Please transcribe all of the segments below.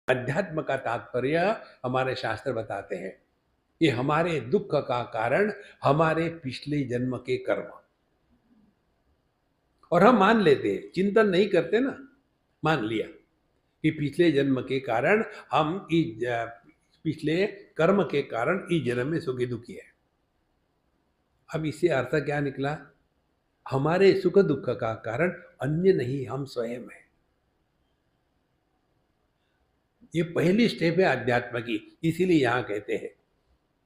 अध्यात्म का तात्पर्य हमारे शास्त्र बताते हैं कि हमारे दुख का कारण हमारे पिछले जन्म के कर्म। और हम मान लेते हैं, चिंतन नहीं करते ना, मान लिया कि पिछले जन्म के कारण हम पिछले कर्म के कारण इस जन्म में सुखी दुखी है। अब इससे अर्थ क्या निकला? हमारे सुख दुख का कारण अन्य नहीं, हम स्वयं हैं। ये पहली स्टेप है अध्यात्म की। इसीलिए यहां कहते हैं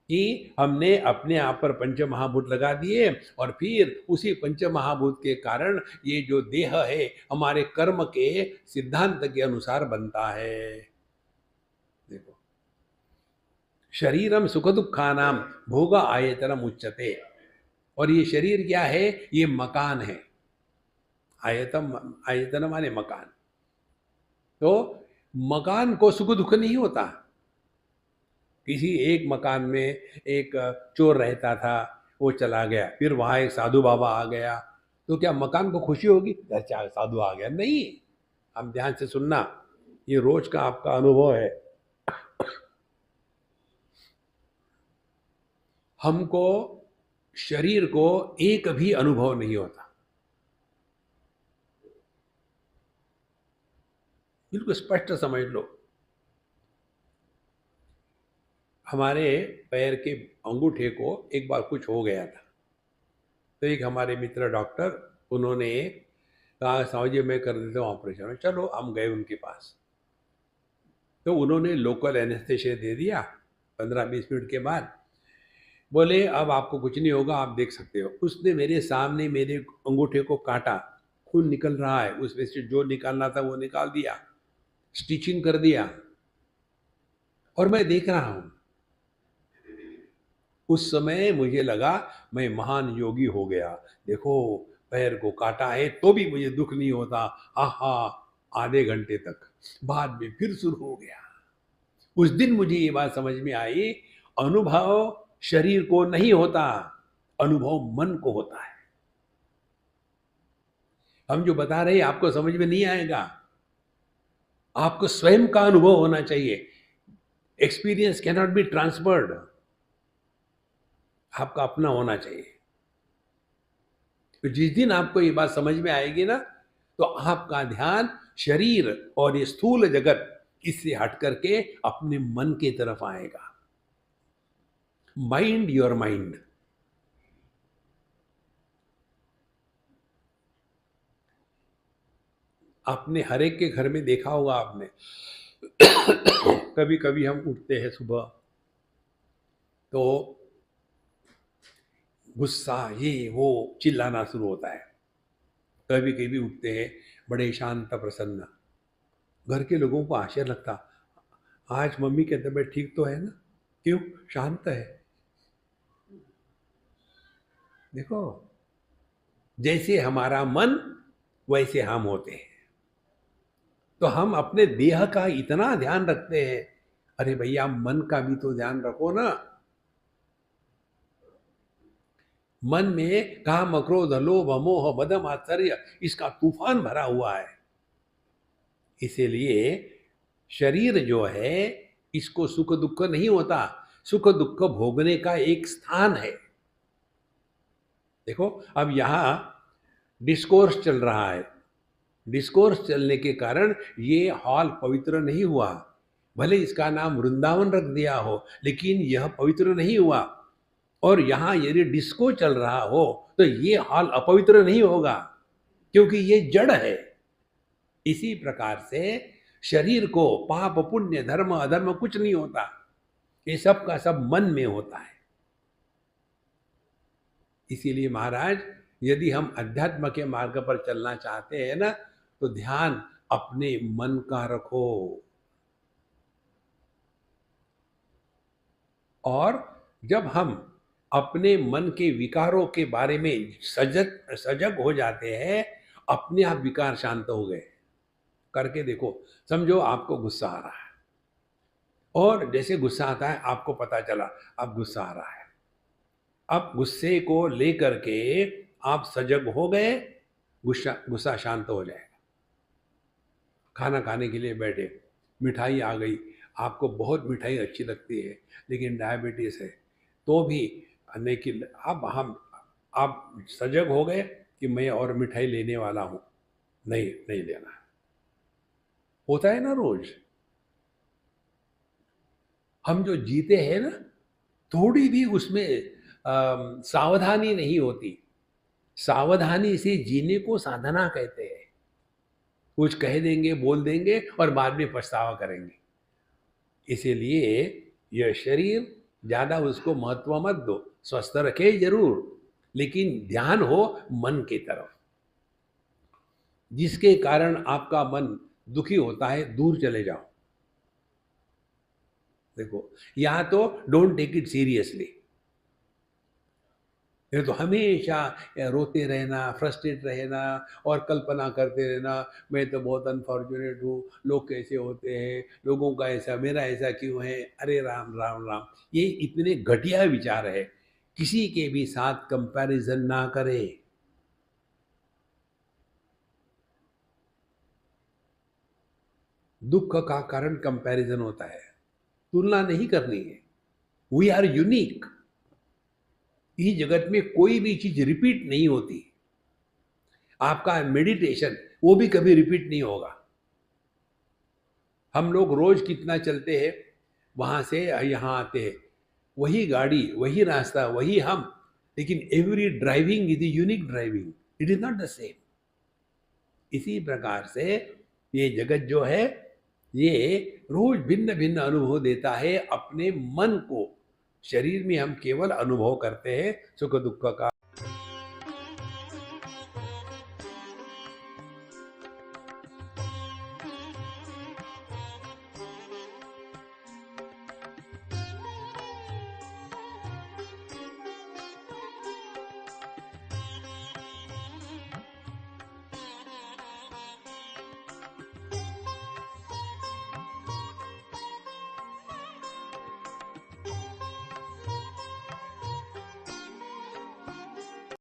कि हमने अपने आप पर पंच महाभूत लगा दिए और फिर उसी पंच महाभूत के कारण ये जो देह है हमारे कर्म के सिद्धांत के अनुसार बनता है। देखो, शरीरम सुख दुखानाम भोग आयतनम उच्यते। और ये शरीर क्या है? ये मकान है। आयतम, आयतन माने मकान। तो मकान को सुख दुख नहीं होता। किसी एक मकान में एक चोर रहता था, वो चला गया, फिर वहां एक साधु बाबा आ गया, तो क्या मकान को खुशी होगी? अच्छा साधु आ गया? नहीं। हम ध्यान से सुनना, ये रोज का आपका अनुभव है। हमको शरीर को एक भी अनुभव नहीं होता। बिल्कुल स्पष्ट समझ लो। हमारे पैर के अंगूठे को एक बार कुछ हो गया था, तो एक हमारे मित्र डॉक्टर, उन्होंने कहा साहु जी मैं कर देता हूँ ऑपरेशन। चलो हम गए उनके पास, तो उन्होंने लोकल एनेस्थेशिया दे दिया। 15-20 मिनट के बाद बोले अब आपको कुछ नहीं होगा, आप देख सकते हो। उसने मेरे सामने मेरे अंगूठे को काटा, खून निकल रहा है, उसमें से जो निकालना था वो निकाल दिया, स्टिचिंग कर दिया, और मैं देख रहा हूं। उस समय मुझे लगा मैं महान योगी हो गया। देखो, पैर को काटा है तो भी मुझे दुख नहीं होता। आहा, आधे घंटे तक बाद में फिर शुरू हो गया। उस दिन मुझे ये बात समझ में आई, अनुभव शरीर को नहीं होता, अनुभव मन को होता है। हम जो बता रहे हैं आपको समझ में नहीं आएगा, आपको स्वयं का अनुभव होना चाहिए। Experience can not be transferred, आपका अपना होना चाहिए। तो जिस दिन आपको ये बात समझ में आएगी ना, तो आपका ध्यान शरीर और ये स्थूल जगत इससे हट करके अपने मन की तरफ आएगा। Mind your mind. आपने हर एक के घर में देखा होगा आपने, कभी कभी हम उठते हैं सुबह तो गुस्सा ये वो चिल्लाना शुरू होता है। कभी कभी उठते हैं बड़े शांत प्रसन्न। घर के लोगों को आश्चर्य लगता, आज मम्मी की तबीयत ठीक तो है ना, क्यों शांत है? देखो, जैसे हमारा मन वैसे हम होते हैं। तो हम अपने देह का इतना ध्यान रखते हैं, अरे भैया मन का भी तो ध्यान रखो ना। मन में काम क्रोध लोभ मोह मद मात्सर्य इसका तूफान भरा हुआ है। इसीलिए शरीर जो है इसको सुख दुख नहीं होता, सुख दुख भोगने का एक स्थान है। देखो, अब यहां डिस्कोर्स चल रहा है। डिस्कोर्स चलने के कारण ये हॉल पवित्र नहीं हुआ। भले इसका नाम वृंदावन रख दिया हो, लेकिन यह पवित्र नहीं हुआ। और यहां यदि डिस्को चल रहा हो तो ये हॉल अपवित्र नहीं होगा, क्योंकि ये जड़ है। इसी प्रकार से शरीर को पाप पुण्य धर्म अधर्म कुछ नहीं होता, ये सब का सब मन में होता है। इसीलिए महाराज, यदि हम अध्यात्म के मार्ग पर चलना चाहते हैं ना, तो ध्यान अपने मन का रखो। और जब हम अपने मन के विकारों के बारे में सजग हो जाते हैं, अपने आप विकार शांत हो गए। करके देखो, समझो आपको गुस्सा आ रहा है, और जैसे गुस्सा आता है आपको पता चला अब गुस्सा आ रहा है। अब गुस्से को लेकर के आप सजग हो गए, गुस्सा गुस्सा शांत हो जाएगा। खाना खाने के लिए बैठे, मिठाई आ गई, आपको बहुत मिठाई अच्छी लगती है, लेकिन डायबिटीज़ है, तो भी लेकिन अब हम आप सजग हो गए कि मैं और मिठाई लेने वाला हूँ, नहीं, नहीं लेना। होता है ना रोज़। हम जो जीते हैं ना, थोड़ी भी उसमें सावधानी नहीं होती। सावधानी से जीने को साधना कहते हैं। कुछ कह देंगे, बोल देंगे और बाद में पछतावा करेंगे। इसीलिए यह शरीर ज़्यादा उसको महत्व मत दो, स्वस्थ रखे ज़रूर, लेकिन ध्यान हो मन की तरफ। जिसके कारण आपका मन दुखी होता है, दूर चले जाओ। देखो, या तो डोंट टेक इट सीरियसली, नहीं तो हमेशा रोते रहना, फ्रस्ट्रेट रहना और कल्पना करते रहना, मैं तो बहुत अनफॉर्चुनेट हूँ, लोग कैसे होते हैं, लोगों का ऐसा, मेरा ऐसा क्यों है, अरे राम राम राम। ये इतने घटिया विचार है। किसी के भी साथ कंपैरिजन ना करे। दुख का कारण कंपैरिजन होता है, तुलना नहीं करनी है। We are unique. इस जगत में कोई भी चीज रिपीट नहीं होती। आपका मेडिटेशन वो भी कभी रिपीट नहीं होगा। हम लोग रोज कितना चलते हैं, वहां से यहाँ आते हैं, वही गाड़ी, वही रास्ता, वही हम, लेकिन every driving is unique driving, it is not the same. इसी प्रकार से ये जगत जो है, ये रोज भिन्न भिन्न अनुभव देता है अपने मन को। शरीर में हम केवल अनुभव करते हैं सुख दुख का।